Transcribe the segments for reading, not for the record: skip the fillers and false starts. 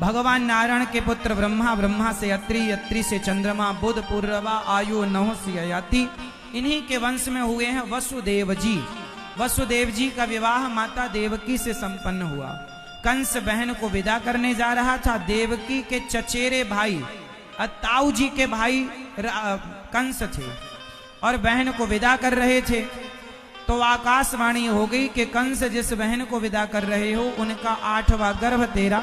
भगवान नारायण के पुत्र ब्रह्मा, ब्रह्मा से अत्रि, अत्रि से चंद्रमा, बुध, पूर्वा, आयु, नहुष, ययाति, इन्हीं के वंश में हुए हैं वसुदेव जी। वसुदेव जी का विवाह माता देवकी से संपन्न हुआ। कंस बहन को विदा करने जा रहा था। देवकी के चचेरे भाई ताऊ जी के भाई कंस थे और बहन को विदा कर रहे थे। तो आकाशवाणी हो गई कि कंस जिस बहन को विदा कर रहे हो उनका 8वां गर्भ तेरा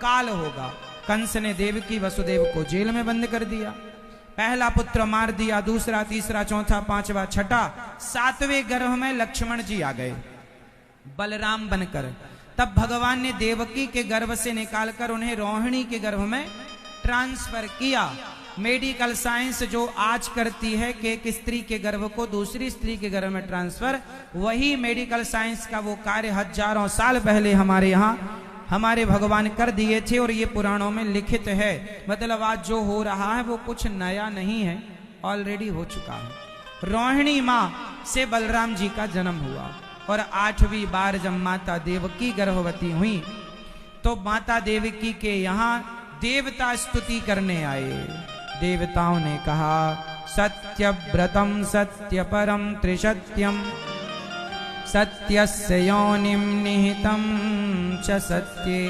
काल होगा। कंस ने देवकी वसुदेव को जेल में बंद कर दिया। पहला पुत्र मार दिया, दूसरा, तीसरा, चौथा, पांचवा, छठा, 7वें गर्भ में लक्ष्मण जी आ गए बलराम बनकर। तब भगवान ने देवकी के गर्भ से निकालकर उन्हें रोहिणी के गर्भ में ट्रांसफर किया। मेडिकल साइंस जो आज करती है कि एक स्त्री के गर्भ को दूसरी स्त्री के गर्भ में ट्रांसफर, वही मेडिकल साइंस का वो कार्य हजारों साल पहले हमारे यहाँ हमारे भगवान कर दिए थे और ये पुराणों में लिखित है। मतलब आज जो हो रहा है वो कुछ नया नहीं है, ऑलरेडी हो चुका है। रोहिणी माँ से बलराम जी का जन्म हुआ और 8वीं बार जब माता देवकी गर्भवती हुई तो माता देवकी के यहाँ देवता स्तुति करने आए। देवताओं ने कहा, सत्यव्रतम सत्य परम त्रिसत्यम सत्यस्य योनिम निहितं च सत्ये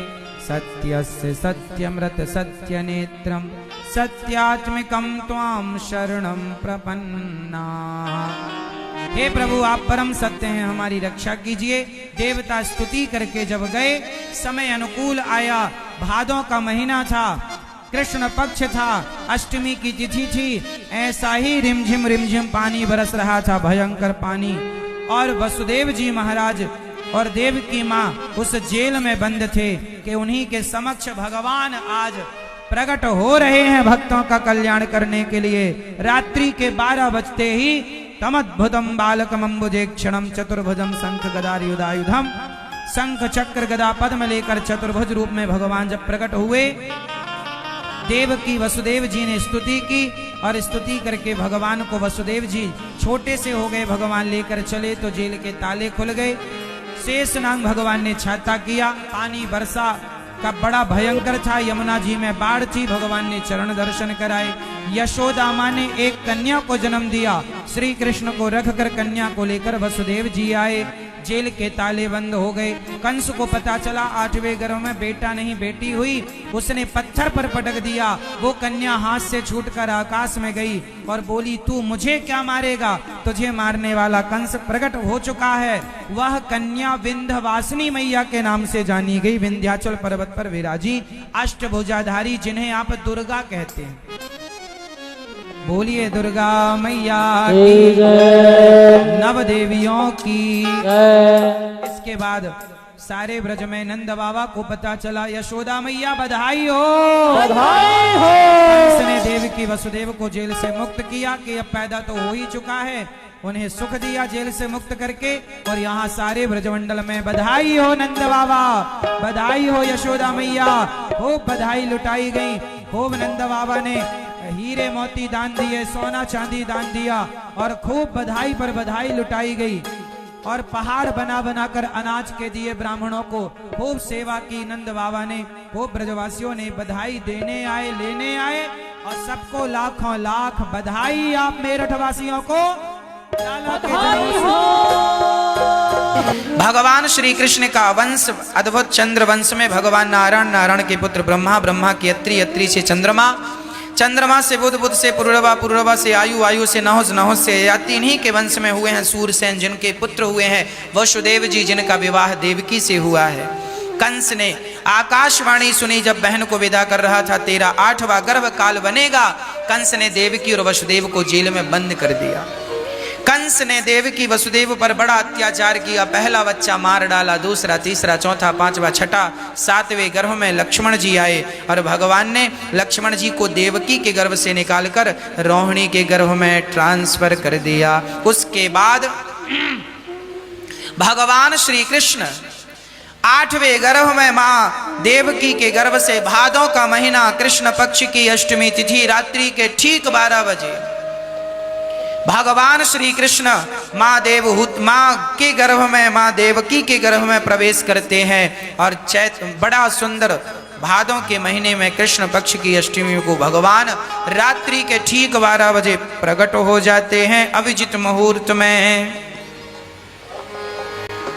सत्यस्य सत्यमृत सत्यनेत्रम सत्यात्मिकं त्वां शरणं प्रपन्ना। हे प्रभु, आप परम सत्य हैं, हमारी रक्षा कीजिए। देवता स्तुति करके जब गए, समय अनुकूल आया। भादों का महीना था, कृष्ण पक्ष था, अष्टमी की तिथि थी। ऐसा ही रिमझिम पानी बरस रहा था, भयंकर पानी। और वसुदेव जी महाराज और देवकी माँ उस जेल में बंद थे कि उन्हीं के समक्ष भगवान आज प्रकट हो रहे हैं भक्तों का कल्याण करने के लिए। रात्रि के 12 बजते ही तमद्भुतम बालकम अम्बुजेक्षणम चतुर्भुजम शंख गदायुधायुधम, शंख चक्र गदा पद्म लेकर चतुर्भुज रूप में भगवान जब प्रकट हुए, देवकी वसुदेव जी ने स्तुति की और स्तुति करके भगवान को वसुदेव जी छोटे से हो गए, भगवान लेकर चले तो जेल के ताले खुल गए। शेषनाग भगवान ने छाता किया, पानी वर्षा का बड़ा भयंकर था, यमुना जी में बाढ़ थी, भगवान ने चरण दर्शन कराए। यशोदा माँ ने एक कन्या को जन्म दिया, श्री कृष्ण को रखकर कन्या को लेकर वसुदेव जी आए। जेल के ताले बंद हो गए। कंस को पता चला 8वें गर्भ में बेटा नहीं बेटी हुई, उसने पत्थर पर पटक दिया। वो कन्या हाथ से छूटकर आकाश में गई और बोली, तू मुझे क्या मारेगा, तुझे मारने वाला कंस प्रकट हो चुका है। वह कन्या विंध्यवासिनी मैया के नाम से जानी गई, विंध्याचल पर्वत पर विराजी अष्टभुजाधारी, जिन्हें आप दुर्गा कहते हैं। बोलिए दुर्गा मैया की, नव देवियों की। इसके बाद सारे ब्रज में नंद बाबा को पता चला, यशोदा मैया बधाई हो, बधाई हो। कंस ने देवकी वसुदेव को जेल से मुक्त किया कि अब पैदा तो हो ही चुका है, उन्हें सुख दिया जेल से मुक्त करके। और यहाँ सारे ब्रजमंडल में बधाई हो नंद बाबा, बधाई हो यशोदा मैया, खूब बधाई लुटाई गई। खूब नंद बाबा ने हीरे मोती दान दिए, सोना चांदी दान दिया और खूब बधाई पर बधाई लुटाई गई। और पहाड़ बना बनाकर अनाज के दिए ब्राह्मणों को, खूब सेवा की नंद बाबा ने। खूब ब्रजवासियों ने बधाई देने आए, लेने आए और सबको लाखों लाख बधाई। आप मेरठ वासियों को भगवान श्री कृष्ण का वंश अद्भुत चंद्र वंश में भगवान नारायण, नारायण के पुत्र ब्रह्मा, ब्रह्मा की अत्रि, अत्रि से चंद्रमा, चंद्रमा से बुध, बुध से पूर्वा, पूर्वा से आयु, आयु से नहुष, नहुष से ययाति। इन्हीं के वंश में हुए हैं सूरसेन, जिनके पुत्र हुए हैं वसुदेव जी, जिनका विवाह देवकी से हुआ है। कंस ने आकाशवाणी सुनी जब बहन को विदा कर रहा था, तेरा 8वां गर्भ काल बनेगा। कंस ने देवकी और वसुदेव को जेल में बंद कर दिया। कंस ने देवकी वसुदेव पर बड़ा अत्याचार किया। पहला बच्चा मार डाला, दूसरा, तीसरा, चौथा, पांचवा, छठा, 7वें गर्भ में लक्ष्मण जी आए और भगवान ने लक्ष्मण जी को देवकी के गर्भ से निकालकर रोहिणी के गर्भ में ट्रांसफर कर दिया। उसके बाद भगवान श्री कृष्ण 8वें गर्भ में माँ देवकी के गर्भ से भादों का महीना कृष्ण पक्ष की अष्टमी तिथि रात्रि के ठीक 12 बजे भगवान श्री कृष्ण माँ के गर्भ में, माँ देवकी के गर्भ में प्रवेश करते हैं। और बड़ा सुंदर भादों के महीने में कृष्ण पक्ष की अष्टमी को भगवान रात्रि के ठीक 12 बजे प्रकट हो जाते हैं। अभिजित मुहूर्त में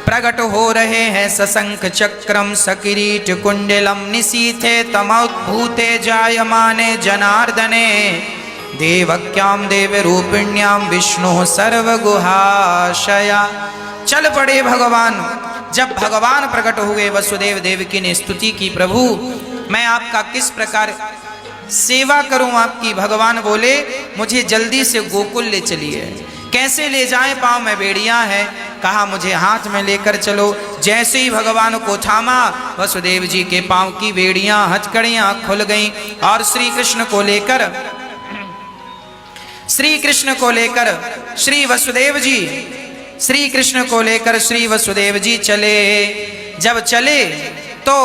प्रकट हो रहे हैं। सशंख चक्रम सकिरीट कुंडलम निशीथे तमोद्भूते जायमाने जनार्दने देवक्याम देव रूपिण्याम विष्णु सर्वगुहाशया। चल पड़े भगवान। जब भगवान प्रकट हुए वसुदेव देवकी ने स्तुति की, प्रभु मैं आपका किस प्रकार सेवा करूं आपकी। भगवान बोले मुझे जल्दी से गोकुल ले चलिए। कैसे ले जाएं, पांव में बेड़ियां हैं। कहा मुझे हाथ में लेकर चलो। जैसे ही भगवान को थामा, वसुदेव जी के पांव की बेड़ियां हथकड़ियां खुल गईं और श्री कृष्ण को लेकर श्री कृष्ण को लेकर श्री वसुदेव जी चले। जब चले तो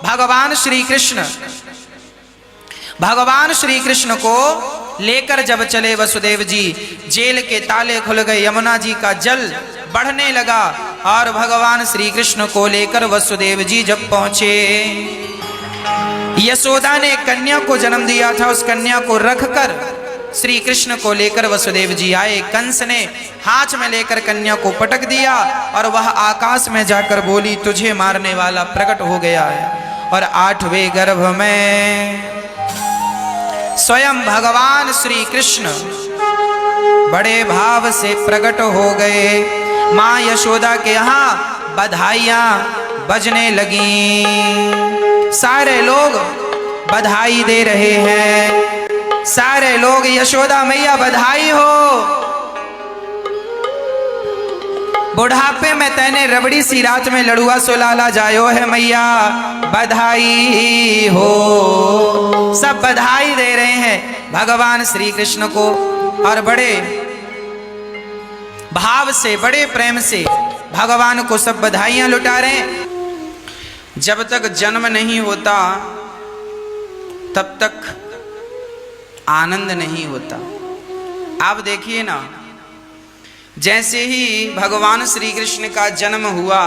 भगवान श्री कृष्ण को लेकर जब चले वसुदेव जी, जेल के ताले खुल गए, यमुना जी का जल बढ़ने लगा और भगवान श्री कृष्ण को लेकर वसुदेव जी जब पहुंचे, यशोदा ने कन्या को जन्म दिया था, उस कन्या को रखकर श्री कृष्ण को लेकर वसुदेव जी आए। कंस ने हाथ में लेकर कन्या को पटक दिया और वह आकाश में जाकर बोली तुझे मारने वाला प्रकट हो गया है। और 8वें गर्भ में स्वयं भगवान श्री कृष्ण बड़े भाव से प्रकट हो गए। मां यशोदा के यहाँ बधाइयां बजने लगी। सारे लोग बधाई दे रहे हैं। सारे लोग यशोदा मैया बधाई हो, बुढ़ापे में तैने रबड़ी सी रात में लड़ुआ सुलाला जायो है मैया, बधाई हो। सब बधाई दे रहे हैं भगवान श्री कृष्ण को और बड़े भाव से, बड़े प्रेम से भगवान को सब बधाइयां लुटा रहे हैं। जब तक जन्म नहीं होता तब तक आनंद नहीं होता। आप देखिए ना, जैसे ही भगवान श्री कृष्ण का जन्म हुआ,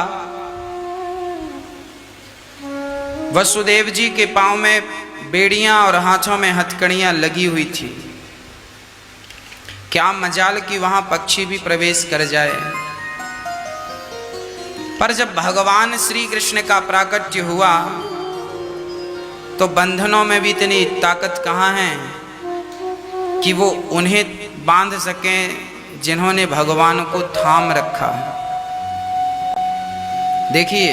वसुदेव जी के पांव में बेड़ियां और हाथों में हथकड़ियां लगी हुई थी। क्या मजाल कि वहां पक्षी भी प्रवेश कर जाए। पर जब भगवान श्री कृष्ण का प्राकट्य हुआ तो बंधनों में भी इतनी ताकत कहाँ है कि वो उन्हें बांध सकें जिन्होंने भगवान को थाम रखा। देखिए,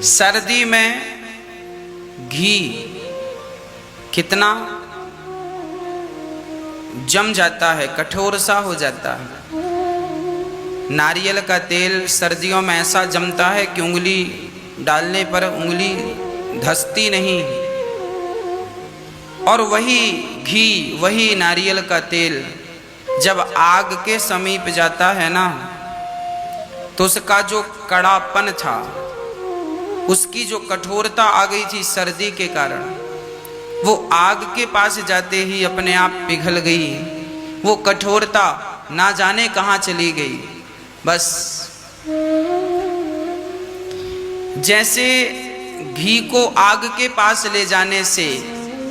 सर्दी में घी कितना जम जाता है, कठोर सा हो जाता है। नारियल का तेल सर्दियों में ऐसा जमता है कि उंगली डालने पर उंगली धंसती नहीं। और वही घी, वही नारियल का तेल जब आग के समीप जाता है ना, तो उसका जो कड़ापन था, उसकी जो कठोरता आ गई थी सर्दी के कारण, वो आग के पास जाते ही अपने आप पिघल गई। वो कठोरता ना जाने कहाँ चली गई। बस जैसे घी को आग के पास ले जाने से,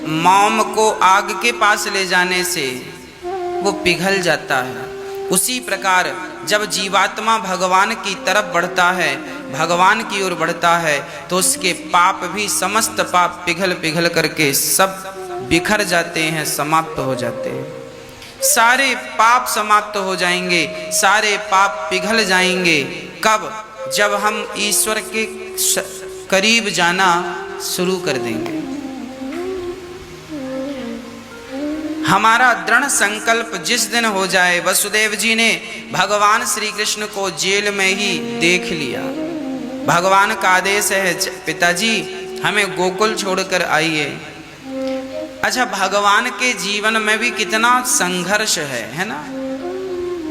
मोम को आग के पास ले जाने से वो पिघल जाता है, उसी प्रकार जब जीवात्मा भगवान की तरफ बढ़ता है, भगवान की ओर बढ़ता है, तो उसके पाप भी, समस्त पाप पिघल पिघल करके सब बिखर जाते हैं, समाप्त हो जाते हैं। सारे पाप समाप्त हो जाएंगे, सारे पाप पिघल जाएंगे। कब? जब हम ईश्वर के करीब जाना शुरू कर देंगे। हमारा दृढ़ संकल्प जिस दिन हो जाए, वसुदेव जी ने भगवान श्री कृष्ण को जेल में ही देख लिया। भगवान का आदेश है, पिताजी हमें गोकुल छोड़कर आइए। अच्छा, भगवान के जीवन में भी कितना संघर्ष है ना।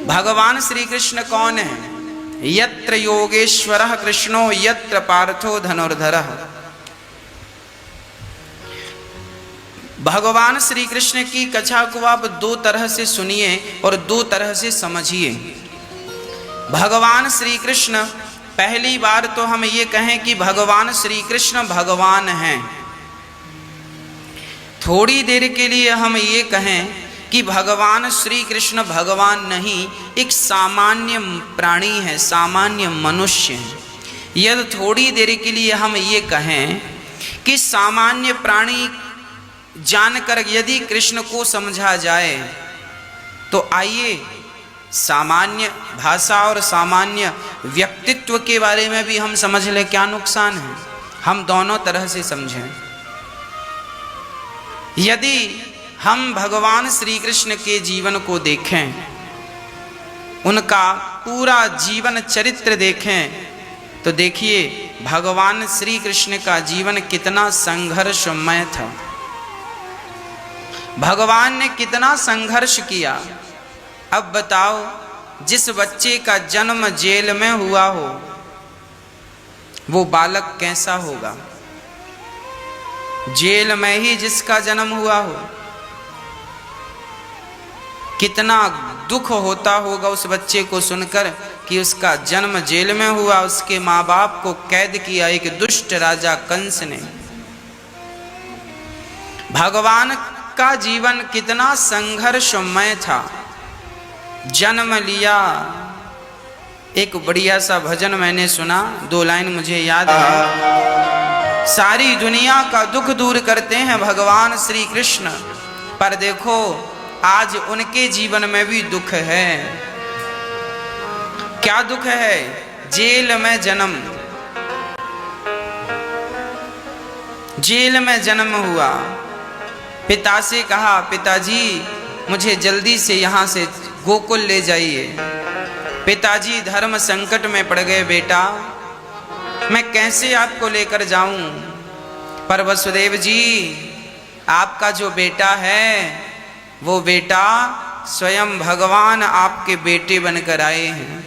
भगवान श्री कृष्ण कौन है? यत्र योगेश्वरः कृष्णो यत्र पार्थो धनुर्धरः। भगवान श्री कृष्ण की कथा को आप दो तरह से सुनिए और दो तरह से समझिए। भगवान श्री कृष्ण पहली बार तो हम ये कहें कि भगवान श्री कृष्ण भगवान हैं। थोड़ी देर के लिए हम ये कहें कि भगवान श्री कृष्ण भगवान नहीं, एक सामान्य प्राणी है, सामान्य मनुष्य है। यदि थोड़ी देर के लिए हम ये कहें कि सामान्य प्राणी जानकर यदि कृष्ण को समझा जाए, तो आइए सामान्य भाषा और सामान्य व्यक्तित्व के बारे में भी हम समझ लें, क्या नुकसान है। हम दोनों तरह से समझें। यदि हम भगवान श्री कृष्ण के जीवन को देखें, उनका पूरा जीवन चरित्र देखें, तो देखिए भगवान श्री कृष्ण का जीवन कितना संघर्षमय था। भगवान ने कितना संघर्ष किया। अब बताओ, जिस बच्चे का जन्म जेल में हुआ हो, वो बालक कैसा होगा? जेल में ही जिसका जन्म हुआ हो, कितना दुख होता होगा उस बच्चे को सुनकर कि उसका जन्म जेल में हुआ, उसके माँ बाप को कैद किया एक दुष्ट राजा कंस ने। भगवान का जीवन कितना संघर्षमय था। जन्म लिया, एक बढ़िया सा भजन मैंने सुना, 2 लाइन मुझे याद है। सारी दुनिया का दुख दूर करते हैं भगवान श्री कृष्ण, पर देखो आज उनके जीवन में भी दुख है। क्या दुख है? जेल में जन्म, जेल में जन्म हुआ। पिता से कहा, पिताजी मुझे जल्दी से यहाँ से गोकुल ले जाइए। पिताजी धर्म संकट में पड़ गए, बेटा मैं कैसे आपको लेकर जाऊं? पर वसुदेव जी, आपका जो बेटा है, वो बेटा स्वयं भगवान आपके बेटे बनकर आए हैं।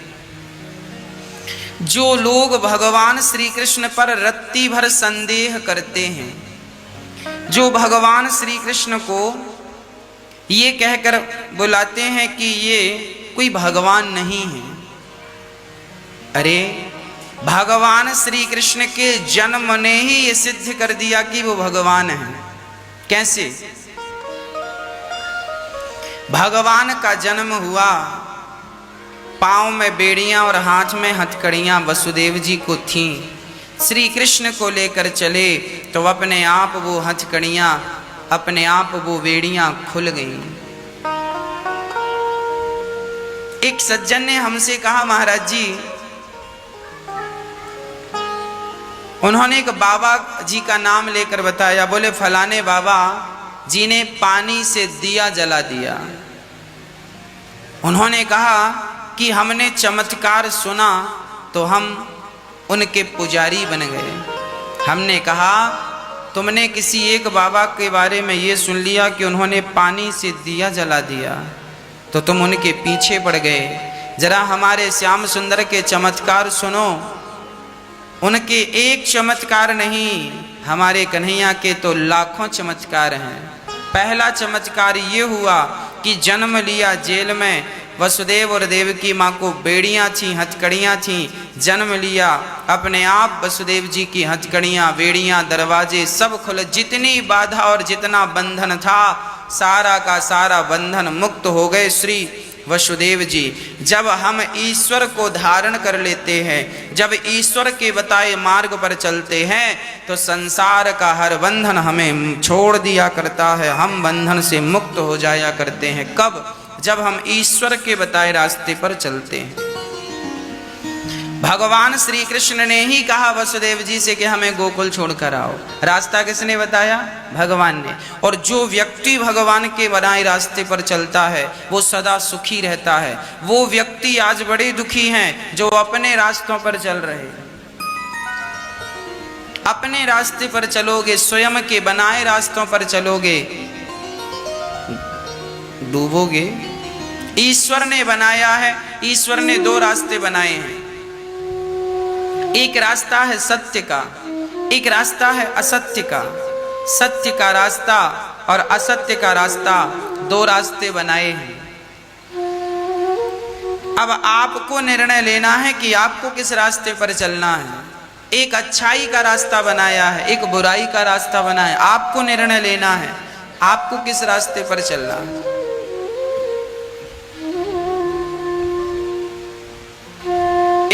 जो लोग भगवान श्री कृष्ण पर रत्ती भर संदेह करते हैं, जो भगवान श्री कृष्ण को ये कहकर बुलाते हैं कि ये कोई भगवान नहीं है, अरे भगवान श्री कृष्ण के जन्म ने ही ये सिद्ध कर दिया कि वो भगवान है। कैसे? भगवान का जन्म हुआ, पांव में बेड़ियां और हाथ में हथकड़ियां वसुदेव जी को थीं। श्री कृष्ण को लेकर चले तो अपने आप वो हथकड़ियां, अपने आप वो बेड़ियां खुल गईं। एक सज्जन ने हमसे कहा, महाराज जी, उन्होंने एक बाबा जी का नाम लेकर बताया। बोले फलाने बाबा जी ने पानी से दिया जला दिया। उन्होंने कहा कि हमने चमत्कार सुना तो हम उनके पुजारी बन गए। हमने कहा तुमने किसी एक बाबा के बारे में ये सुन लिया कि उन्होंने पानी से दिया जला दिया, तो तुम उनके पीछे पड़ गए। जरा हमारे श्याम सुंदर के चमत्कार सुनो। उनके एक चमत्कार नहीं, हमारे कन्हैया के तो लाखों चमत्कार हैं। पहला चमत्कार ये हुआ कि जन्म लिया जेल में, वसुदेव और देवकी माँ को बेड़ियाँ थीं, हथकड़ियाँ थीं। जन्म लिया, अपने आप वसुदेव जी की हथकड़ियाँ, बेड़ियाँ, दरवाजे सब खुले। जितनी बाधा और जितना बंधन था, सारा का सारा बंधन मुक्त हो गए श्री वसुदेव जी। जब हम ईश्वर को धारण कर लेते हैं, जब ईश्वर के बताए मार्ग पर चलते हैं, तो संसार का हर बंधन हमें छोड़ दिया करता है। हम बंधन से मुक्त हो जाया करते हैं। कब? जब हम ईश्वर के बताए रास्ते पर चलते हैं। भगवान श्री कृष्ण ने ही कहा वसुदेव जी से कि हमें गोकुल छोड़कर आओ। रास्ता किसने बताया? भगवान ने। और जो व्यक्ति भगवान के बनाए रास्ते पर चलता है वो सदा सुखी रहता है। वो व्यक्ति आज बड़े दुखी हैं जो अपने रास्तों पर चल रहे हैं। अपने रास्ते पर चलोगे, स्वयं के बनाए रास्तों पर चलोगे, डूबोगे। ईश्वर ने बनाया है, ईश्वर ने 2 रास्ते बनाए हैं। एक रास्ता है सत्य का, एक रास्ता है असत्य का। सत्य का रास्ता और असत्य का रास्ता, 2 रास्ते बनाए हैं। अब आपको निर्णय लेना है कि आपको किस रास्ते पर चलना है। एक अच्छाई का रास्ता बनाया है, एक बुराई का रास्ता बनाया है, आपको निर्णय लेना है आपको किस रास्ते पर चलना है।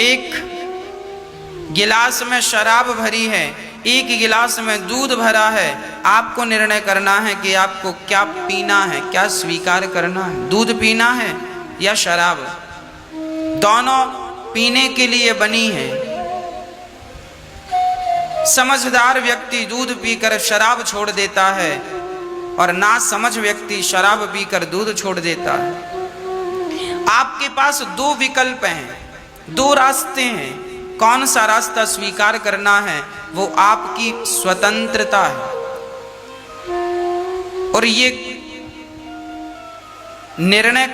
एक गिलास में शराब भरी है, एक गिलास में दूध भरा है, आपको निर्णय करना है कि आपको क्या पीना है, क्या स्वीकार करना है, दूध पीना है या शराब। दोनों पीने के लिए बनी है। समझदार व्यक्ति दूध पीकर शराब छोड़ देता है और ना समझ व्यक्ति शराब पीकर दूध छोड़ देता है। आपके पास दो विकल्प हैं, दो रास्ते हैं, कौन सा रास्ता स्वीकार करना है वो आपकी स्वतंत्रता है। और ये निर्णय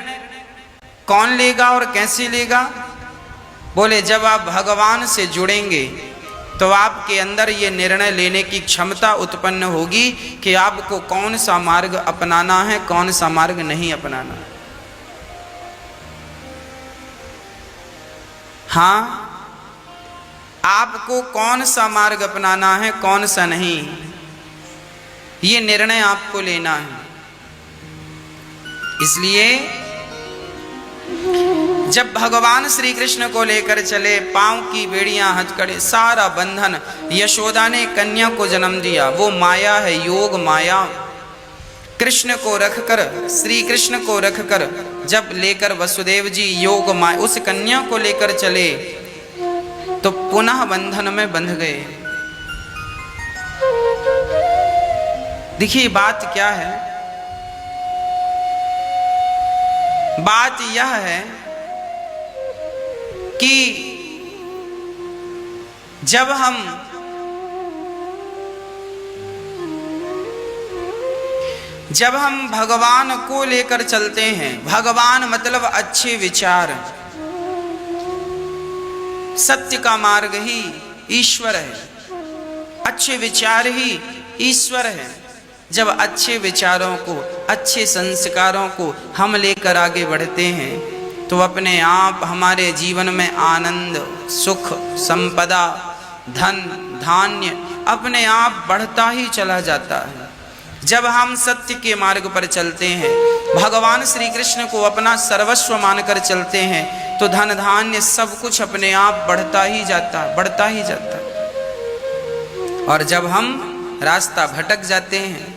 कौन लेगा और कैसे लेगा? बोले जब आप भगवान से जुड़ेंगे तो आपके अंदर ये निर्णय लेने की क्षमता उत्पन्न होगी कि आपको कौन सा मार्ग अपनाना है, कौन सा मार्ग नहीं अपनाना है। हाँ, आपको कौन सा मार्ग अपनाना है, कौन सा नहीं, ये निर्णय आपको लेना है। इसलिए जब भगवान श्री कृष्ण को लेकर चले, पांव की बेड़ियां, हथकड़े, सारा बंधन, यशोदा ने कन्या को जन्म दिया, वो माया है, योग माया। कृष्ण को रखकर, श्री कृष्ण को रखकर जब लेकर वसुदेव जी योग माया उस कन्या को लेकर चले तो पुनः बंधन में बंध गए। देखिए बात क्या है, बात यह है कि जब हम भगवान को लेकर चलते हैं, भगवान मतलब अच्छे विचार, सत्य का मार्ग ही ईश्वर है, अच्छे विचार ही ईश्वर है। जब अच्छे विचारों को, अच्छे संस्कारों को हम लेकर आगे बढ़ते हैं तो अपने आप हमारे जीवन में आनंद, सुख, संपदा, धन, धान्य अपने आप बढ़ता ही चला जाता है। जब हम सत्य के मार्ग पर चलते हैं, भगवान श्री कृष्ण को अपना सर्वस्व मानकर चलते हैं तो धन धान्य सब कुछ अपने आप बढ़ता ही जाता है, बढ़ता ही जाता है। और जब हम रास्ता भटक जाते हैं,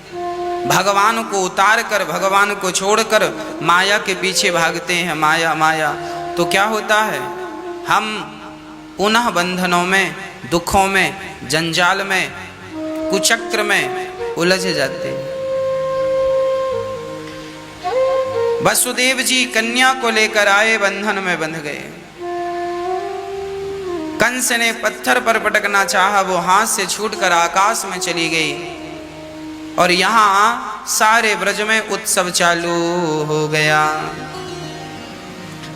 भगवान को उतार कर, भगवान को छोड़कर माया के पीछे भागते हैं, माया माया, तो क्या होता है, हम पुनः बंधनों में, दुखों में, जंजाल में, कुचक्र में उलझ जाते हैं। वसुदेव जी कन्या को लेकर आए, बंधन में बंध गए। कंस ने पत्थर पर पटकना चाहा, वो हाथ से छूटकर आकाश में चली गई और यहां सारे ब्रज में उत्सव चालू हो गया।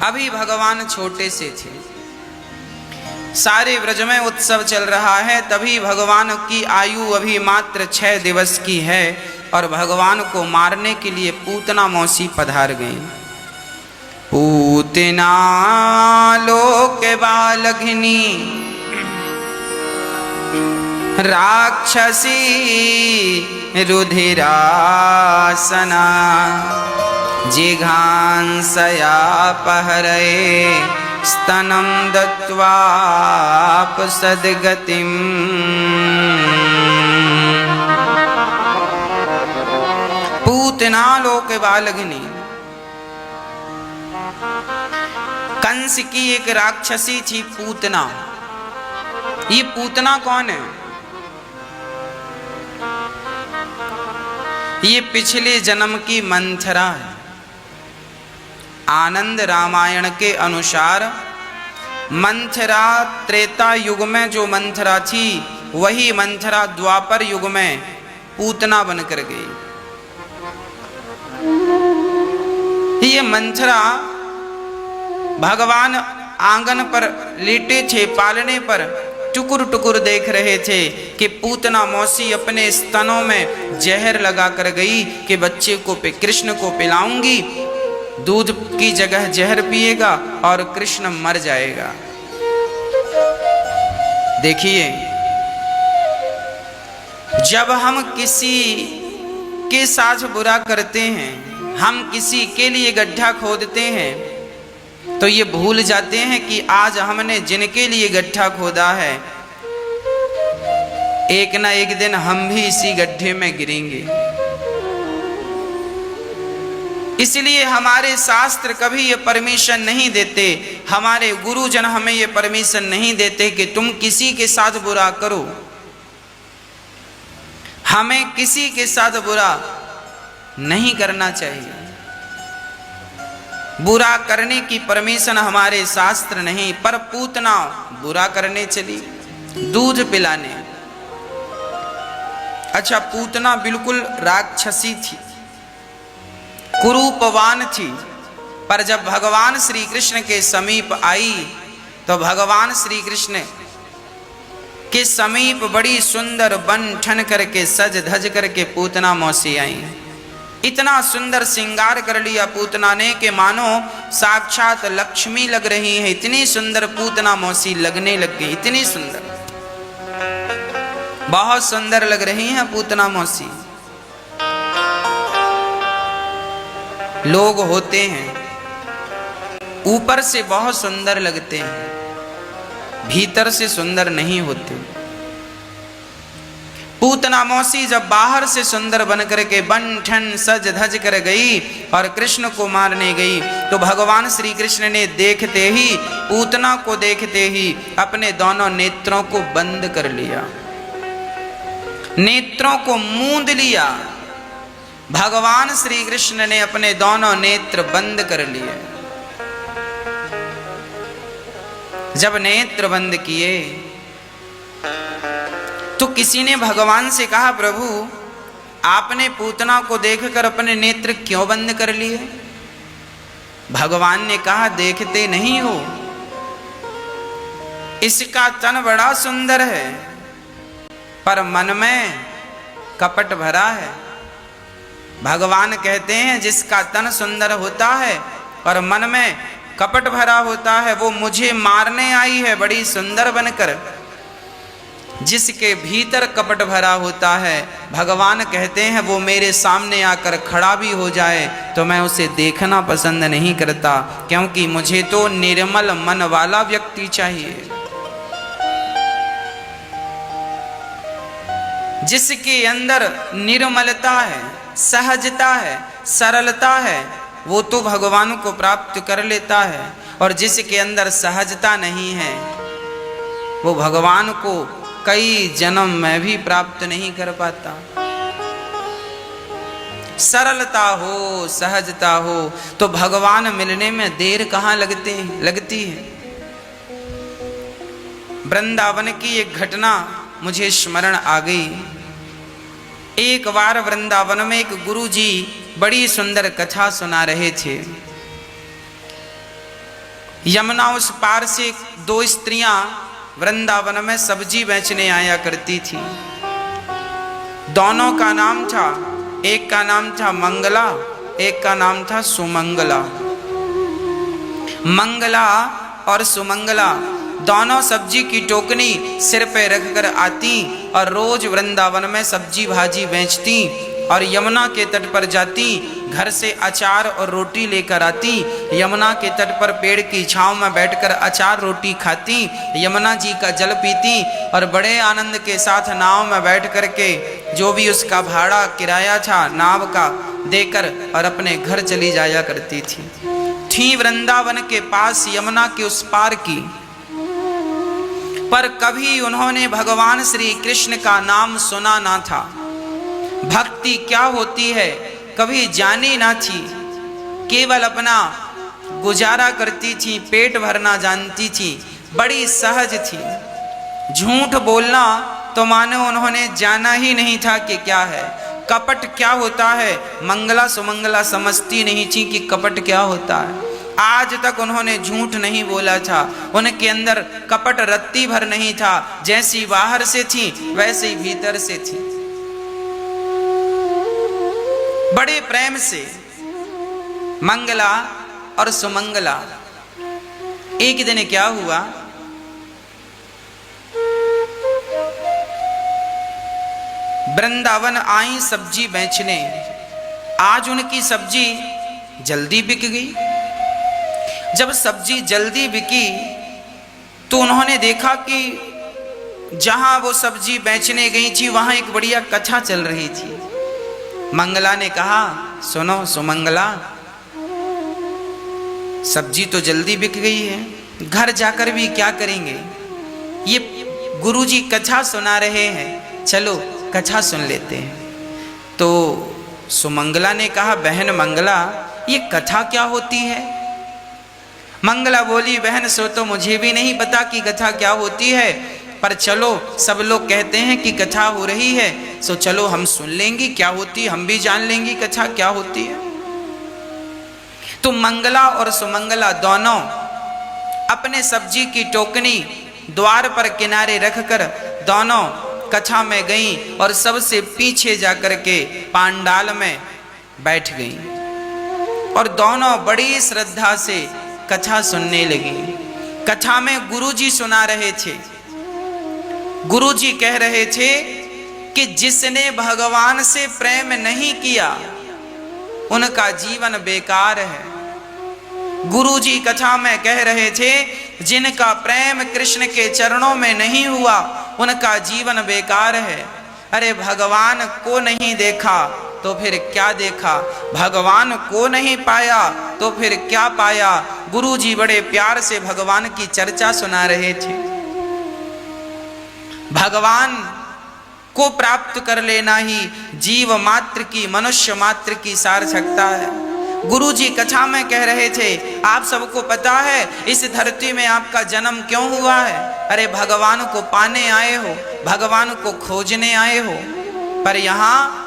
अभी भगवान छोटे से थे, सारे ब्रज में उत्सव चल रहा है, तभी भगवान की आयु अभी मात्र 6 दिवस की है और भगवान को मारने के लिए पूतना मौसी पधार गई। पूतना लोक बालघिनी राक्षसी रुधिरासना जिघांसया पहरे स्तनं दत्वाप सद्गतिम। पूतना लोक बालघिनी, कंस की एक राक्षसी थी पूतना। ये पूतना कौन है? ये पिछले जन्म की मंथरा है। आनंद रामायण के अनुसार मंथरा त्रेता युग में जो मंथरा थी, वही मंथरा द्वापर युग में पूतना बनकर गई। ये मंथरा भगवान आंगन पर लेटे थे, पालने पर टुकुर टुकुर देख रहे थे कि पूतना मौसी अपने स्तनों में जहर लगा कर गई कि बच्चे को कृष्ण को पिलाऊंगी दूध की जगह जहर पिएगा और कृष्ण मर जाएगा। देखिए, जब हम किसी के साथ बुरा करते हैं, हम किसी के लिए गड्ढा खोदते हैं, तो ये भूल जाते हैं कि आज हमने जिनके लिए गड्ढा खोदा है, एक ना एक दिन हम भी इसी गड्ढे में गिरेंगे। इसलिए हमारे शास्त्र कभी ये परमिशन नहीं देते, हमारे गुरुजन हमें ये परमिशन नहीं देते कि तुम किसी के साथ बुरा करो। हमें किसी के साथ बुरा नहीं करना चाहिए। बुरा करने की परमिशन हमारे शास्त्र नहीं, पर पूतना बुरा करने चली, दूध पिलाने। अच्छा, पूतना बिल्कुल राक्षसी थी, कुरूपवान थी, पर जब भगवान श्री कृष्ण के समीप आई तो भगवान श्री कृष्ण के समीप बड़ी सुंदर बन ठन करके सज धज करके पूतना मौसी आई। इतना सुंदर श्रृंगार कर लिया पूतना ने कि मानो साक्षात लक्ष्मी लग रही है। इतनी सुंदर पूतना मौसी लगने लग गई, इतनी सुंदर, बहुत सुंदर लग रही हैं पूतना मौसी। लोग होते हैं ऊपर से बहुत सुंदर लगते हैं, भीतर से सुंदर नहीं होते। पूतना मौसी जब बाहर से सुंदर बन करके बन ठन सज धज कर गई और कृष्ण को मारने गई, तो भगवान श्री कृष्ण ने देखते ही, पूतना को देखते ही अपने दोनों नेत्रों को बंद कर लिया, नेत्रों को मूंद लिया। भगवान श्री कृष्ण ने अपने दोनों नेत्र बंद कर लिए। जब नेत्र बंद किए तो किसी ने भगवान से कहा, प्रभु आपने पूतना को देखकर अपने नेत्र क्यों बंद कर लिए? भगवान ने कहा, देखते नहीं हो, इसका तन बड़ा सुंदर है पर मन में कपट भरा है। भगवान कहते हैं जिसका तन सुंदर होता है और मन में कपट भरा होता है, वो मुझे मारने आई है बड़ी सुंदर बनकर। जिसके भीतर कपट भरा होता है, भगवान कहते हैं वो मेरे सामने आकर खड़ा भी हो जाए तो मैं उसे देखना पसंद नहीं करता, क्योंकि मुझे तो निर्मल मन वाला व्यक्ति चाहिए। जिसके अंदर निर्मलता है, सहजता है, सरलता है, वो तो भगवान को प्राप्त कर लेता है, और जिसके अंदर सहजता नहीं है वो भगवान को कई जन्म में भी प्राप्त नहीं कर पाता। सरलता हो, सहजता हो तो भगवान मिलने में देर कहाँ लगती है। वृंदावन की एक घटना मुझे स्मरण आ गई। एक बार वृंदावन में एक गुरुजी बड़ी सुंदर कथा सुना रहे थे। यमुना उस पार से दो स्त्रियां वृंदावन में सब्जी बेचने आया करती थी। दोनों का नाम था, एक का नाम था मंगला, एक का नाम था सुमंगला। मंगला और सुमंगला दोनों सब्जी की टोकनी सिर पे रखकर आती और रोज वृंदावन में सब्जी भाजी बेचती और यमुना के तट पर जाती, घर से अचार और रोटी लेकर आती, यमुना के तट पर पेड़ की छांव में बैठकर अचार रोटी खाती, यमुना जी का जल पीती और बड़े आनंद के साथ नाव में बैठ कर के जो भी उसका भाड़ा किराया था नाव का देकर और अपने घर चली जाया करती थी वृंदावन के पास यमुना के उस पार की। पर कभी उन्होंने भगवान श्री कृष्ण का नाम सुना ना था, भक्ति क्या होती है कभी जानी ना थी, केवल अपना गुजारा करती थी, पेट भरना जानती थी, बड़ी सहज थी। झूठ बोलना तो मानो उन्होंने जाना ही नहीं था कि क्या है, कपट क्या होता है मंगला सुमंगला समझती नहीं थी कि कपट क्या होता है। आज तक उन्होंने झूठ नहीं बोला था, उनके अंदर कपट रत्ती भर नहीं था, जैसी बाहर से थी वैसे ही भीतर से थी। बड़े प्रेम से मंगला और सुमंगला। एक दिन क्या हुआ, वृंदावन आई सब्जी बेचने। आज उनकी सब्जी जल्दी बिक गई। जब सब्जी जल्दी बिकी तो उन्होंने देखा कि जहां वो सब्जी बेचने गई थी वहां एक बढ़िया कथा चल रही थी। मंगला ने कहा, सुनो सुमंगला, सब्जी तो जल्दी बिक गई है, घर जाकर भी क्या करेंगे, ये गुरुजी कथा सुना रहे हैं, चलो कथा सुन लेते हैं। तो सुमंगला ने कहा, बहन मंगला, ये कथा क्या होती है? मंगला बोली, बहन सो तो मुझे भी नहीं पता कि कथा क्या होती है, पर चलो सब लोग कहते हैं कि कथा हो रही है, सो चलो हम सुन लेंगे क्या होती है, हम भी जान लेंगे कथा क्या होती है। तो मंगला और सुमंगला दोनों अपने सब्जी की टोकनी द्वार पर किनारे रखकर दोनों कथा में गई और सबसे पीछे जाकर के पांडाल में बैठ गई और दोनों बड़ी श्रद्धा से कथा सुनने लगी। कथा में गुरुजी सुना रहे थे। गुरुजी कह रहे थे कि जिसने भगवान से प्रेम नहीं किया उनका जीवन बेकार है। गुरुजी कथा में कह रहे थे, जिनका प्रेम कृष्ण के चरणों में नहीं हुआ उनका जीवन बेकार है। अरे भगवान को नहीं देखा तो फिर क्या देखा, भगवान को नहीं पाया तो फिर क्या पाया। गुरुजी बड़े प्यार से भगवान की चर्चा सुना रहे थे। भगवान को प्राप्त कर लेना ही जीव मात्र की, मनुष्य मात्र की सार्थकता है। गुरुजी कथा में कह रहे थे, आप सबको पता है इस धरती में आपका जन्म क्यों हुआ है? अरे भगवान को पाने आए हो, भगवान को खोजने आए हो, पर यहाँ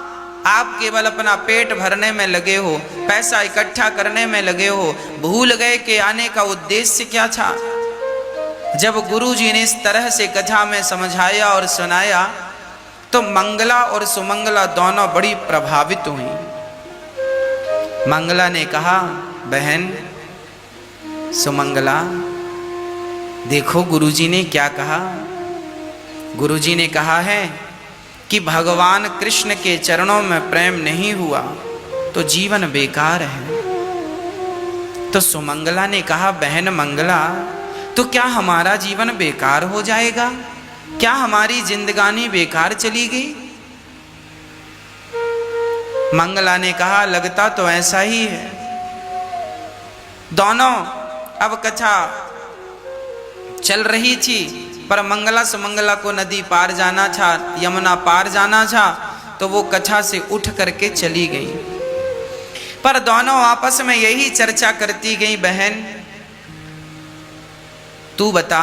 आप केवल अपना पेट भरने में लगे हो, पैसा इकट्ठा करने में लगे हो, भूल गए कि आने का उद्देश्य क्या था। जब गुरुजी ने इस तरह से कथा में समझाया और सुनाया तो मंगला और सुमंगला दोनों बड़ी प्रभावित हुई। मंगला ने कहा, बहन सुमंगला, देखो गुरुजी ने क्या कहा। गुरुजी ने कहा है कि भगवान कृष्ण के चरणों में प्रेम नहीं हुआ तो जीवन बेकार है। तो सुमंगला ने कहा, बहन मंगला, तो क्या हमारा जीवन बेकार हो जाएगा? क्या हमारी जिंदगानी बेकार चली गई? मंगला ने कहा, लगता तो ऐसा ही है। दोनों अब कथा चल रही थी, पर मंगला सुमंगला को नदी पार जाना था, यमुना पार जाना था, तो वो कथा से उठ करके चली गई। पर दोनों आपस में यही चर्चा करती गई, बहन तू बता,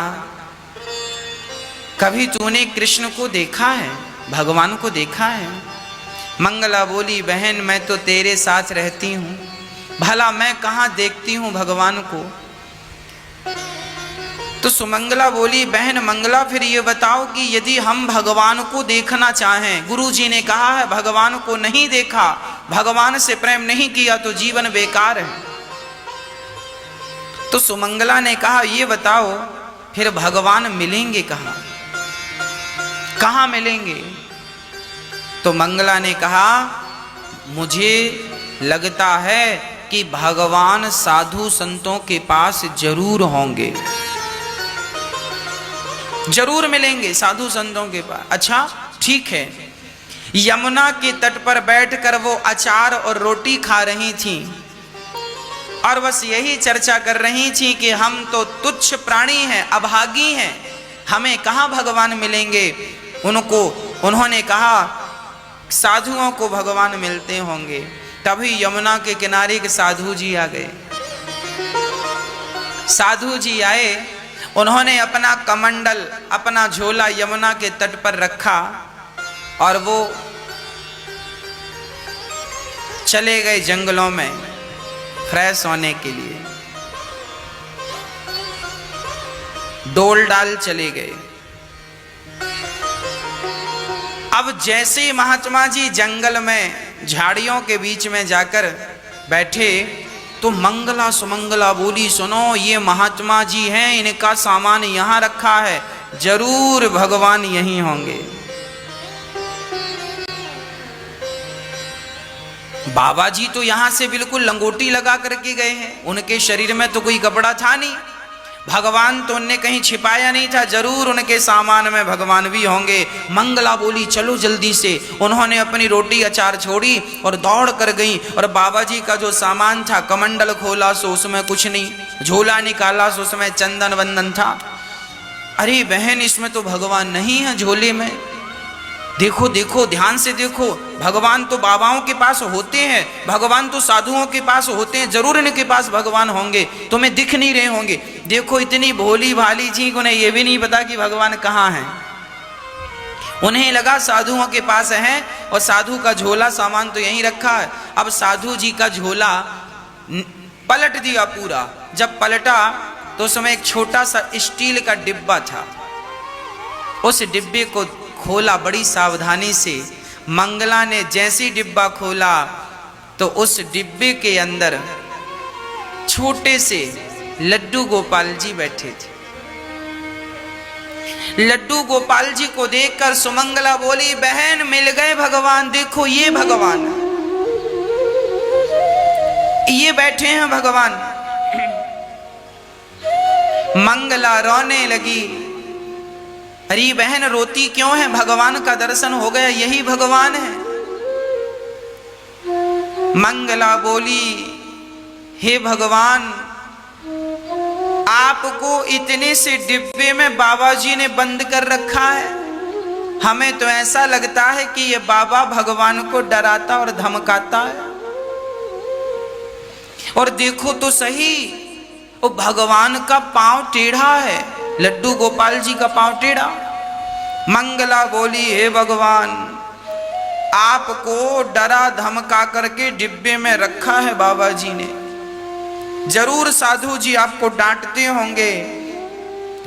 कभी तूने कृष्ण को देखा है, भगवान को देखा है? मंगला बोली, बहन मैं तो तेरे साथ रहती हूँ, भला मैं कहाँ देखती हूँ भगवान को। तो सुमंगला बोली, बहन मंगला फिर ये बताओ कि यदि हम भगवान को देखना चाहें, गुरुजी ने कहा है भगवान को नहीं देखा, भगवान से प्रेम नहीं किया तो जीवन बेकार है। तो सुमंगला ने कहा, ये बताओ फिर भगवान मिलेंगे कहाँ, कहाँ मिलेंगे? तो मंगला ने कहा, मुझे लगता है कि भगवान साधु संतों के पास जरूर होंगे, जरूर मिलेंगे साधु संतों के पास। अच्छा ठीक है। यमुना के तट पर बैठकर वो अचार और रोटी खा रही थी और बस यही चर्चा कर रही थी कि हम तो तुच्छ प्राणी हैं, अभागी हैं, हमें कहाँ भगवान मिलेंगे। उन्होंने कहा साधुओं को भगवान मिलते होंगे। तभी यमुना के किनारे के साधु जी आ गए। साधु जी आए, उन्होंने अपना कमंडल, अपना झोला यमुना के तट पर रखा और वो चले गए जंगलों में फ्रेश होने के लिए। डोल डाल चले गए। अब जैसे महात्मा जी जंगल में झाड़ियों के बीच में जाकर बैठे तो मंगला सुमंगला बोली, सुनो ये महात्मा जी हैं, इनका सामान यहाँ रखा है, जरूर भगवान यहीं होंगे। बाबा जी तो यहां से बिल्कुल लंगोटी लगा करके गए हैं, उनके शरीर में तो कोई कपड़ा था नहीं, भगवान तो उनने कहीं छिपाया नहीं था, जरूर उनके सामान में भगवान भी होंगे। मंगला बोली चलो जल्दी से। उन्होंने अपनी रोटी अचार छोड़ी और दौड़ कर गई, और बाबा जी का जो सामान था, कमंडल खोला सो उसमें कुछ नहीं, झोला निकाला सो उसमें चंदन वंदन था। अरे बहन, इसमें तो भगवान नहीं है झोले में, देखो देखो ध्यान से देखो, भगवान तो बाबाओं के पास होते हैं, भगवान तो साधुओं के पास होते हैं, जरूर इनके पास भगवान होंगे, तुम्हें दिख नहीं रहे होंगे। देखो इतनी भोली भाली जी, उन्हें ये भी नहीं पता कि भगवान कहाँ हैं। उन्हें लगा साधुओं के पास है, और साधु का झोला सामान तो यहीं रखा है। अब साधु जी का झोला पलट दिया पूरा, जब पलटा तो उसमें एक छोटा सा स्टील का डिब्बा था, उस डिब्बे को खोला बड़ी सावधानी से। मंगला ने जैसी डिब्बा खोला तो उस डिब्बे के अंदर छोटे से लड्डू गोपाल जी बैठे थे। लड्डू गोपाल जी को देखकर सुमंगला बोली, बहन मिल गए भगवान, देखो ये भगवान, ये बैठे हैं भगवान। मंगला रोने लगी, अरे बहन रोती क्यों है, भगवान का दर्शन हो गया, यही भगवान है। मंगला बोली, हे भगवान, आपको इतने से डिब्बे में बाबा जी ने बंद कर रखा है, हमें तो ऐसा लगता है कि ये बाबा भगवान को डराता और धमकाता है। और देखो तो सही, वो भगवान का पांव टेढ़ा है, लड्डू गोपाल जी का पांव टेढ़ा। मंगला बोली, हे भगवान, आपको डरा धमका करके डिब्बे में रखा है बाबा जी ने, जरूर साधु जी आपको डांटते होंगे।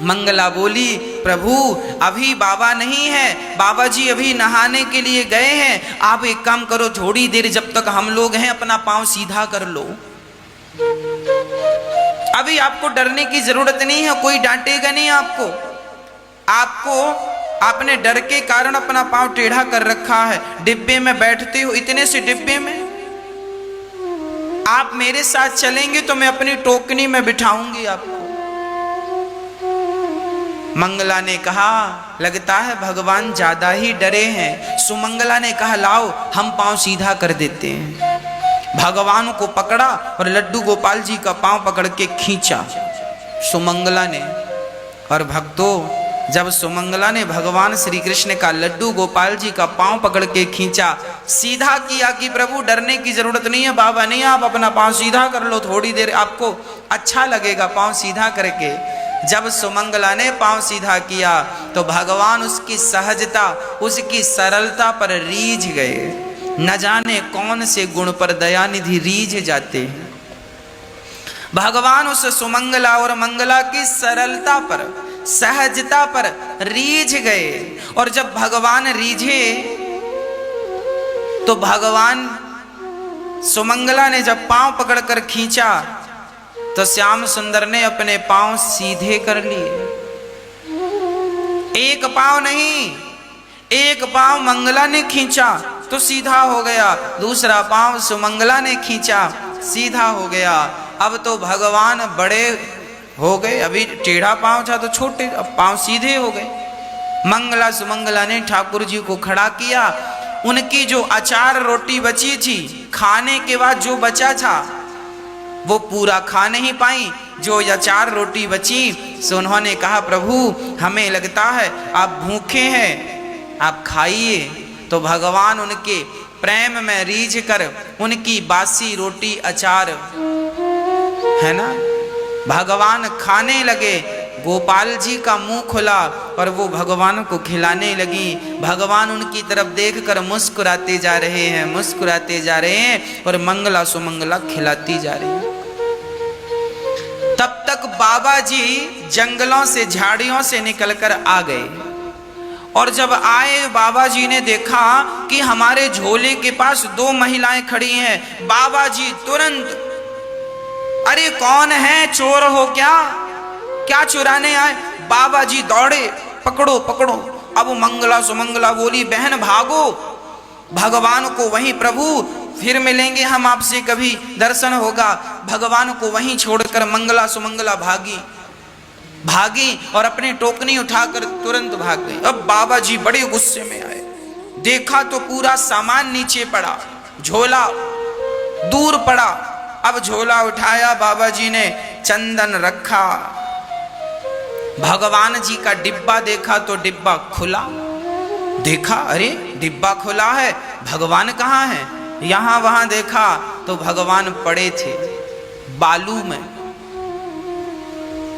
मंगला बोली, प्रभु अभी बाबा नहीं है, बाबा जी अभी नहाने के लिए गए हैं, आप एक काम करो, थोड़ी देर जब तक हम लोग हैं अपना पांव सीधा कर लो, अभी आपको डरने की जरूरत नहीं है, कोई डांटेगा नहीं आपको। आपने डर के कारण अपना पांव टेढ़ा कर रखा है, डिब्बे में बैठते हो, इतने से डिब्बे में आप मेरे साथ चलेंगे तो मैं अपनी टोकनी में बिठाऊंगी आपको। मंगला ने कहा, लगता है भगवान ज्यादा ही डरे हैं। सुमंगला ने कहा, लाओ हम पांव सीधा कर देते हैं। भगवान को पकड़ा और लड्डू गोपाल जी का पांव पकड़ के खींचा सुमंगला ने। और भक्तों, जब सुमंगला ने भगवान श्री कृष्ण का लड्डू गोपाल जी का पांव पकड़ के खींचा, सीधा किया कि प्रभु डरने की जरूरत नहीं है, बाबा नहीं, आप अपना पांव सीधा कर लो, थोड़ी देर आपको अच्छा लगेगा पांव सीधा करके। जब सुमंगला ने पांव सीधा किया तो भगवान उसकी सहजता, उसकी सरलता पर रीझ गए। न जाने कौन से गुण पर दयानिधि रीझ जाते हैं। भगवान उस सुमंगला और मंगला की सरलता पर, सहजता पर रीझ गए। और जब भगवान रीझे तो भगवान सुमंगला ने जब पांव पकड़कर खींचा तो श्याम सुंदर ने अपने पांव सीधे कर लिए। एक पांव नहीं, एक पांव मंगला ने खींचा तो सीधा हो गया, दूसरा पांव सुमंगला ने खींचा, सीधा हो गया। अब तो भगवान बड़े हो गए, अभी टेढ़ा पांव था तो छोटे, अब पांव सीधे हो गए। मंगला सुमंगला ने ठाकुर जी को खड़ा किया। उनकी जो अचार रोटी बची थी, खाने के बाद जो बचा था वो पूरा खा नहीं पाई। जो अचार रोटी बची सो उन्होंने कहा, प्रभु हमें लगता है आप भूखे हैं, आप खाइए। तो भगवान उनके प्रेम में रीझ कर उनकी बासी रोटी अचार, है ना, भगवान खाने लगे। गोपाल जी का मुंह खुला और वो भगवान को खिलाने लगी। भगवान उनकी तरफ देखकर मुस्कुराते जा रहे हैं, मुस्कुराते जा रहे हैं, और मंगला सुमंगला खिलाती जा रही है। तब तक बाबा जी जंगलों से, झाड़ियों से निकलकर आ गए। और जब आए बाबा जी ने देखा कि हमारे झोले के पास दो महिलाएं खड़ी हैं। बाबा जी तुरंत अरे कौन है, चोर हो क्या, क्या चुराने आए? बाबा जी दौड़े, पकड़ो पकड़ो। अब मंगला सुमंगला बोली, बहन भागो, भगवान को वहीं, प्रभु फिर मिलेंगे हम आपसे, कभी दर्शन होगा। भगवान को वहीं छोड़कर मंगला सुमंगला भागी और अपनी टोकनी उठाकर तुरंत भाग गई। अब बाबा जी बड़े गुस्से में आए, देखा तो पूरा सामान नीचे पड़ा, झोला दूर पड़ा। अब झोला उठाया, बाबा जी ने चंदन रखा, भगवान जी का डिब्बा देखा तो डिब्बा खुला। देखा, अरे डिब्बा खुला है, भगवान कहाँ है? यहां वहां देखा तो भगवान पड़े थे बालू में।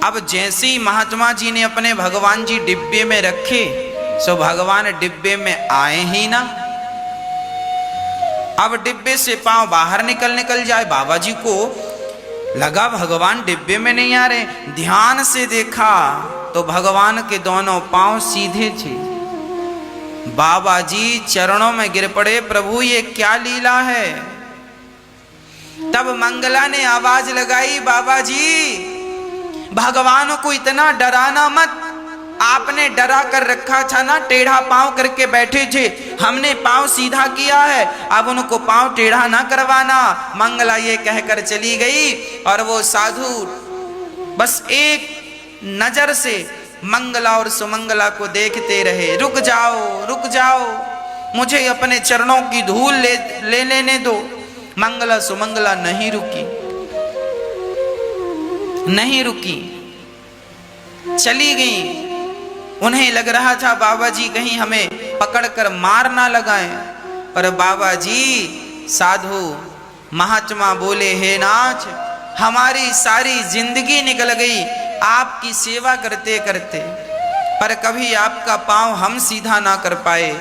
अब जैसे ही महात्मा जी ने अपने भगवान जी डिब्बे में रखे, सो भगवान डिब्बे में आए ही ना। अब डिब्बे से पांव बाहर निकल जाए, बाबा जी को लगा भगवान डिब्बे में नहीं आ रहे। ध्यान से देखा तो भगवान के दोनों पांव सीधे थे। बाबा जी चरणों में गिर पड़े, प्रभु ये क्या लीला है? तब मंगला ने आवाज लगाई, बाबा जी भगवान को इतना डराना मत, आपने डरा कर रखा था ना, टेढ़ा पांव करके बैठे थे, हमने पांव सीधा किया है, अब उनको पांव टेढ़ा ना करवाना। मंगला ये कहकर चली गई और वो साधु बस एक नजर से मंगला और सुमंगला को देखते रहे। रुक जाओ, मुझे अपने चरणों की धूल ले लेने दो। मंगला सुमंगला नहीं रुकी, चली गई। उन्हें लग रहा था बाबा जी कहीं हमें पकड़कर मार ना लगाएं, पर बाबा जी साधु महात्मा बोले, हे नाथ, हमारी सारी जिंदगी निकल गई आपकी सेवा करते करते, पर कभी आपका पांव हम सीधा ना कर पाए,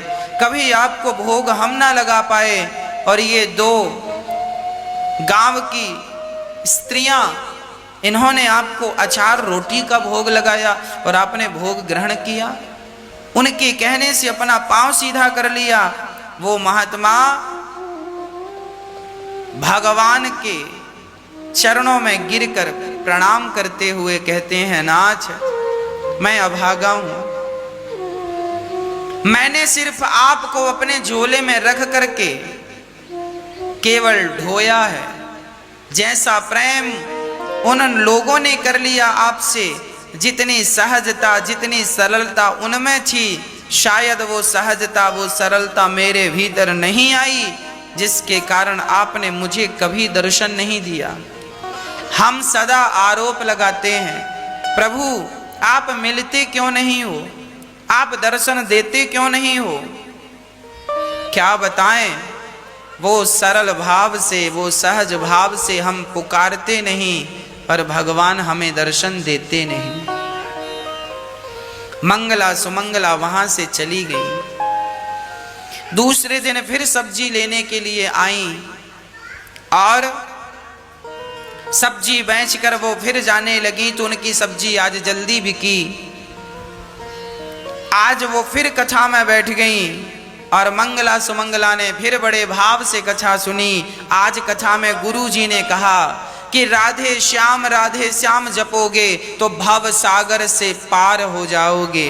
कभी आपको भोग हम ना लगा पाए। और ये दो गांव की स्त्रियां, इन्होंने आपको अचार रोटी का भोग लगाया और आपने भोग ग्रहण किया, उनके कहने से अपना पांव सीधा कर लिया। वो महात्मा भगवान के चरणों में गिरकर प्रणाम करते हुए कहते हैं, नाथ मैं अभागा हूं, मैंने सिर्फ आपको अपने झोले में रख करके केवल ढोया है। जैसा प्रेम उन लोगों ने कर लिया आपसे, जितनी सहजता जितनी सरलता उनमें थी, शायद वो सहजता वो सरलता मेरे भीतर नहीं आई, जिसके कारण आपने मुझे कभी दर्शन नहीं दिया। हम सदा आरोप लगाते हैं, प्रभु आप मिलते क्यों नहीं हो, आप दर्शन देते क्यों नहीं हो? क्या बताएं, वो सरल भाव से वो सहज भाव से हम पुकारते नहीं, पर भगवान हमें दर्शन देते नहीं। मंगला सुमंगला वहां से चली गई। दूसरे दिन फिर सब्जी लेने के लिए आई और सब्जी बेचकर वो फिर जाने लगी, तो उनकी सब्जी आज जल्दी बिकी। आज वो फिर कथा में बैठ गई और मंगला सुमंगला ने फिर बड़े भाव से कथा सुनी। आज कथा में गुरुजी ने कहा कि राधे श्याम जपोगे तो भव सागर से पार हो जाओगे।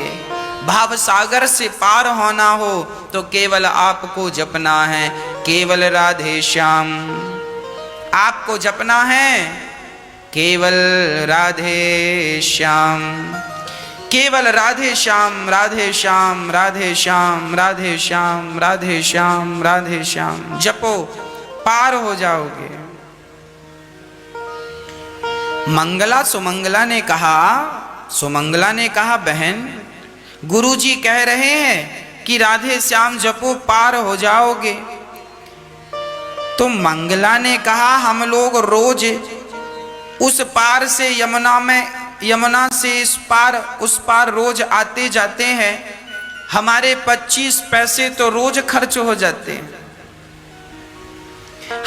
भव सागर से पार होना हो तो केवल आपको जपना है, केवल राधे श्याम। आपको जपना है केवल राधे श्याम, केवल राधे श्याम, राधे श्याम, राधे श्याम, राधे श्याम, राधे श्याम, राधे श्याम जपो, पार हो जाओगे। मंगला सुमंगला ने कहा बहन, गुरुजी कह रहे हैं कि राधे श्याम जपो पार हो जाओगे। तो मंगला ने कहा हम लोग रोज उस पार से यमुना से इस पार उस पार रोज आते जाते हैं, हमारे 25 पैसे तो रोज खर्च हो जाते हैं।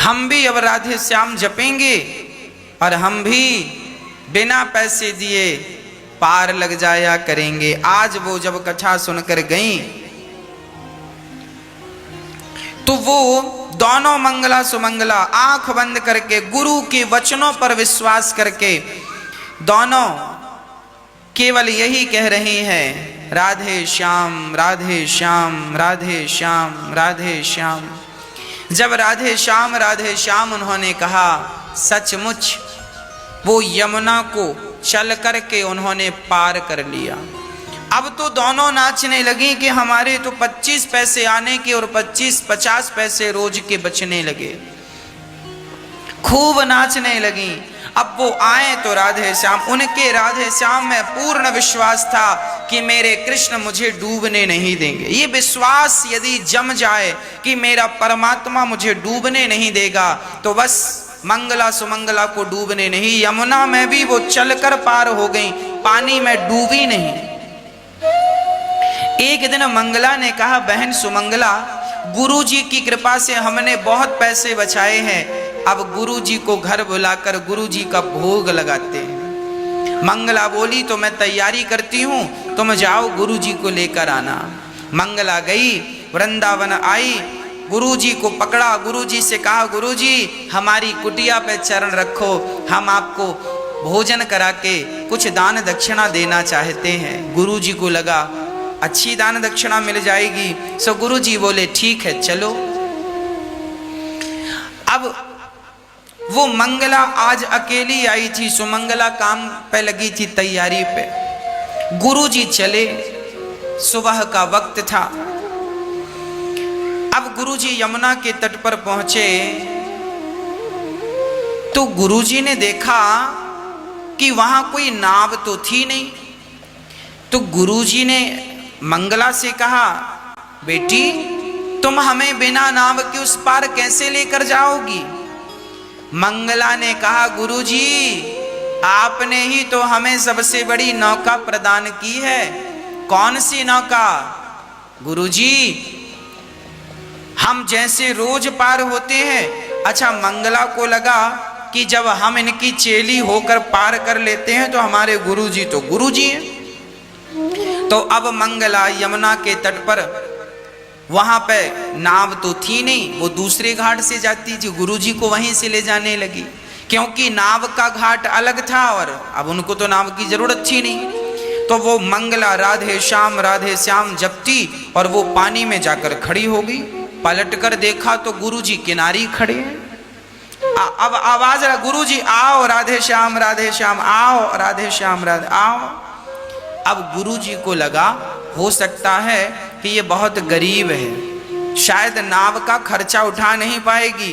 हम भी अब राधे श्याम जपेंगे और हम भी बिना पैसे दिए पार लग जाया करेंगे। आज वो जब कथा सुनकर गईं तो वो दोनों मंगला सुमंगला आंख बंद करके गुरु के वचनों पर विश्वास करके दोनों केवल यही कह रही हैं, राधे श्याम राधे श्याम राधे श्याम राधे श्याम। जब राधे श्याम उन्होंने कहा, सचमुच वो यमुना को चल करके उन्होंने पार कर लिया। अब तो दोनों नाचने लगी कि हमारे तो 25 पैसे आने के और 50 पैसे रोज के बचने लगे। खूब नाचने लगी। अब वो आए तो राधे श्याम, उनके राधे श्याम में पूर्ण विश्वास था कि मेरे कृष्ण मुझे डूबने नहीं देंगे। ये विश्वास यदि जम जाए कि मेरा परमात्मा मुझे डूबने नहीं देगा तो बस मंगला सुमंगला को डूबने नहीं, यमुना में भी वो चलकर पार हो गई, पानी में डूबी नहीं। एक दिन मंगला ने कहा, बहन सुमंगला, गुरुजी की कृपा से हमने बहुत पैसे बचाए हैं, अब गुरुजी को घर बुलाकर गुरुजी का भोग लगाते हैं। मंगला बोली, तो मैं तैयारी करती हूँ, तुम जाओ गुरुजी को लेकर आना। मंगला गई, वृंदावन आई, गुरुजी को पकड़ा, गुरुजी से कहा, गुरुजी हमारी कुटिया पे चरण रखो, हम आपको भोजन करा के कुछ दान दक्षिणा देना चाहते हैं। गुरुजी को लगा अच्छी दान दक्षिणा मिल जाएगी, सो गुरुजी बोले ठीक है चलो। अब वो मंगला आज अकेली आई थी, सुमंगला काम पे लगी थी तैयारी पे। गुरुजी चले, सुबह का वक्त था। अब गुरुजी यमुना के तट पर पहुंचे तो गुरुजी ने देखा कि वहां कोई नाव तो थी नहीं। तो गुरुजी ने मंगला से कहा, बेटी तुम हमें बिना नाव के उस पार कैसे लेकर जाओगी? मंगला ने कहा, गुरुजी आपने ही तो हमें सबसे बड़ी नौका प्रदान की है। कौन सी नौका? गुरुजी हम जैसे रोज पार होते हैं। अच्छा, मंगला को लगा कि जब हम इनकी चेली होकर पार कर लेते हैं तो हमारे गुरुजी तो गुरुजी हैं। तो अब मंगला यमुना के तट पर, वहां पे नाव तो थी नहीं, वो दूसरे घाट से जाती थी, गुरुजी को वहीं से ले जाने लगी, क्योंकि नाव का घाट अलग था और अब उनको तो नाव की जरूरत थी नहीं। तो वो मंगला राधे श्याम जपती और वो पानी में जाकर खड़ी हो गई। पलट कर देखा तो गुरुजी किनारी खड़े हैं। अब आवाज रहा, गुरुजी आओ राधे श्याम आओ राधे श्याम राधे आओ। अब गुरुजी को लगा हो सकता है कि ये बहुत गरीब है, शायद नाव का खर्चा उठा नहीं पाएगी,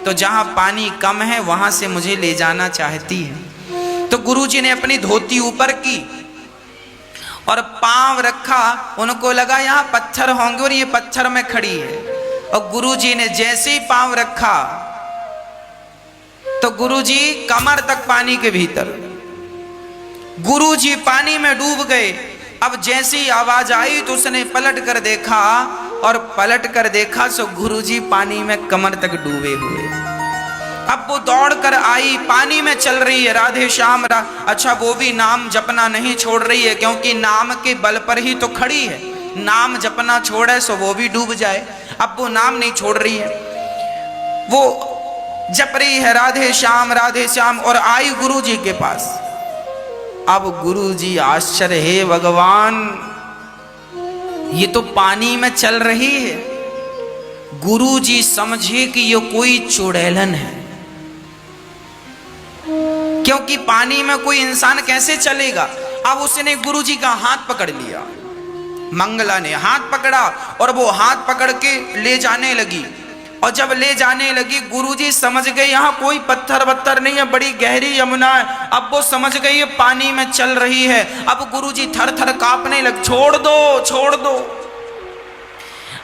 तो जहां पानी कम है वहां से मुझे ले जाना चाहती है। तो गुरुजी ने अपनी धोती ऊपर की और पांव रखा, उनको लगा यहाँ पत्थर होंगे और ये पत्थर में खड़ी है। और गुरुजी ने जैसे ही पांव रखा तो गुरुजी कमर तक पानी के भीतर, गुरुजी पानी में डूब गए। अब जैसी आवाज आई तो उसने पलट कर देखा और पलट कर देखा सो गुरुजी पानी में कमर तक डूबे हुए। अब वो दौड़ कर आई, पानी में चल रही है राधे श्याम अच्छा वो भी नाम जपना नहीं छोड़ रही है, क्योंकि नाम के बल पर ही तो खड़ी है। नाम जपना छोड़े सो वो भी डूब जाए। अब वो नाम नहीं छोड़ रही है, वो जप रही है राधे श्याम और आई गुरुजी के पास। अब गुरुजी आश्चर्य, हे भगवान ये तो पानी में चल रही है। गुरुजी समझे कि ये कोई चुड़ैलन है, क्योंकि पानी में कोई इंसान कैसे चलेगा। अब उसने गुरुजी का हाथ पकड़ लिया, मंगला ने हाथ पकड़ा और वो हाथ पकड़ के ले जाने लगी। और जब ले जाने लगी गुरुजी समझ गए यहाँ कोई पत्थर वत्थर नहीं है, बड़ी गहरी यमुना है। अब वो समझ गई ये पानी में चल रही है। अब गुरुजी थर थर कांपने लग, छोड़ दो।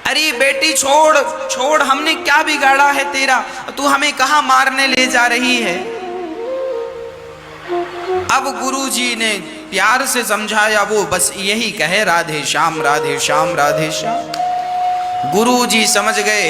अरे बेटी छोड़, हमने क्या बिगाड़ा है तेरा, तू हमें कहाँ मारने ले जा रही है। अब गुरुजी ने प्यार से समझाया, वो बस यही कहे राधे श्याम। गुरुजी समझ गए।